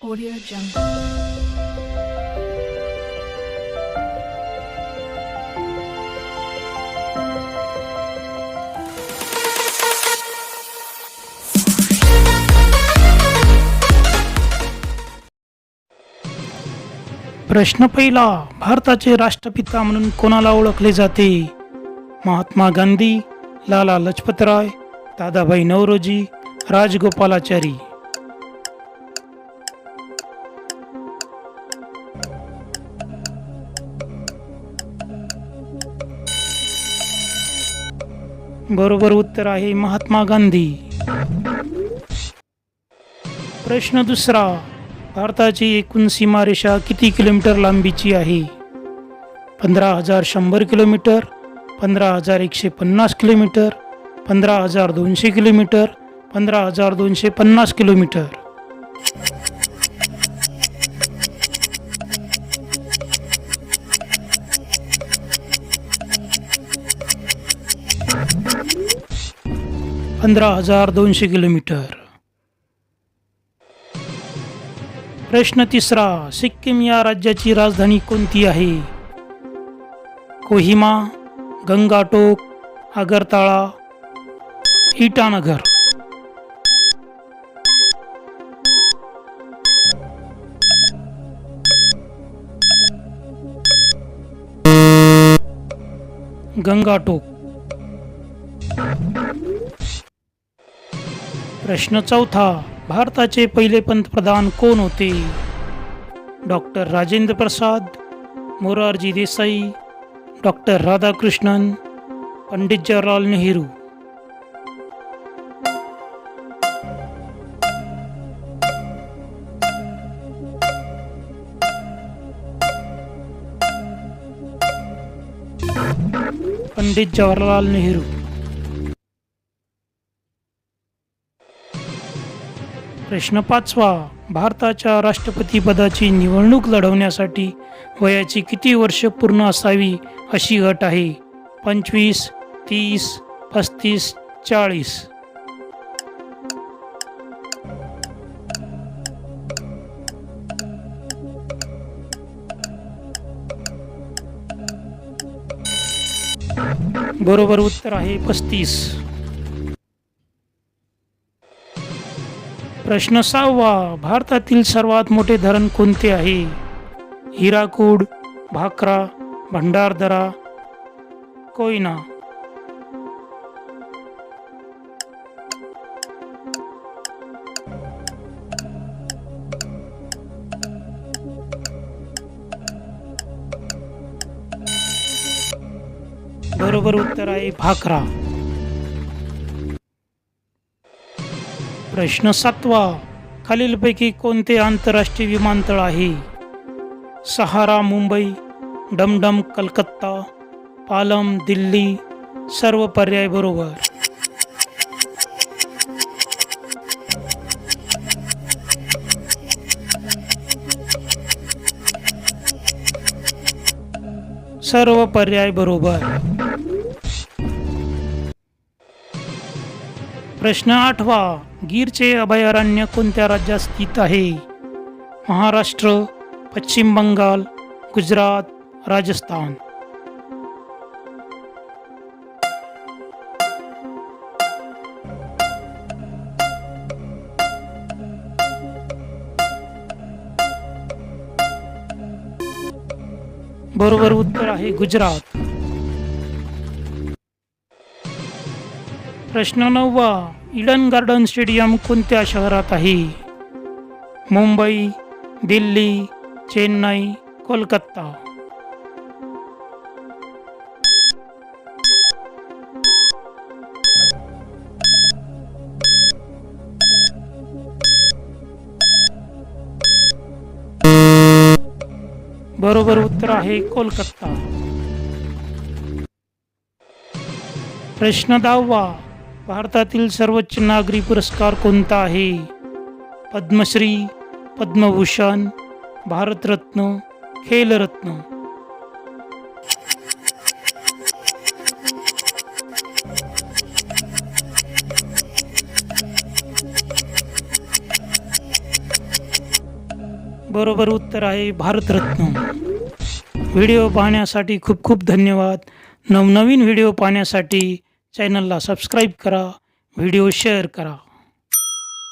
Audio Jungle. प्रश्न पहिला. भारताचे राष्ट्रपिता म्हणून कोणाला ओळखले जाते? महात्मा गांधी, लाला लजपतराय, दादाभाई नौरोजी, राजगोपालाचारी. बरोबर उत्तर आहे महात्मा गांधी. प्रश्न दुसरा. भारताची एकूण सीमारेषा किती किलोमीटर लांबीची आहे? 15,100 kilometre, 15,150 kilometre, 15,200 kilometre, 15,250 kilometre. Kilometre. प्रश्न तिसरा. सिक्कीम या राज्याची राजधानी कोणती आहे? कोहिमा, गंगाटोक, आगरताळा, इटानगर. गंगाटोक. प्रश्न चौथा. भारताचे पहिले पंतप्रधान कोण होते? Doctor Rajendra Prasad, Morarji Desai, doctor Radhakrishnan, Pandit Jawaharlal Nehru. पंडित जवाहरलाल नेहरू. प्रश्न पाचवा. भारताच्या राष्ट्रपतीपदाची निवडणूक लढवण्यासाठी वयाची किती वर्ष पूर्ण असावी अशी अट आहे? 25, 30, 35, 40. बरोबर उत्तर आहे 35. प्रश्न 6वा. भारतातील सर्वात मोठे धरण कोणते आहे? हिराकूड, भाकरा, भंडारदरा, कोयना. बरोबर उत्तर आहे भाकरा. प्रश्न 7वा. खालीलपैकी कोणते आंतरराष्ट्रीय विमानतळ आहे? सहारा मुंबई, डमडम कलकत्ता, पालम दिल्ली. सर्व पर्याय बरोबर. सर्व पर्याय बरोबर. प्रश्न 8वा. गीरचे अभयारण्य कोणत्या राज्यात स्थित आहे? महाराष्ट्र, पश्चिम बंगाल, गुजरात, राजस्थान. बरोबर उत्तर आहे गुजरात. प्रश्न 9वा. ईडन गार्डन स्टेडियम कोणत्या शहरात आहे? मुंबई, दिल्ली, चेन्नई, कोलकाता. बरोबर उत्तर आहे कोलकाता. प्रश्न 10वा. भारतातील सर्वोच्च नागरी पुरस्कार कोणता आहे? पद्मश्री, पद्मभूषण, भारतरत्न, खेलरत्न. बरोबर उत्तर आहे भारतरत्न. व्हिडिओ पाहण्यासाठी खूप खूप धन्यवाद. नवनवीन व्हिडिओ पाहण्यासाठी चॅनलला सबस्क्राईब करा, व्हिडिओ शेअर करा.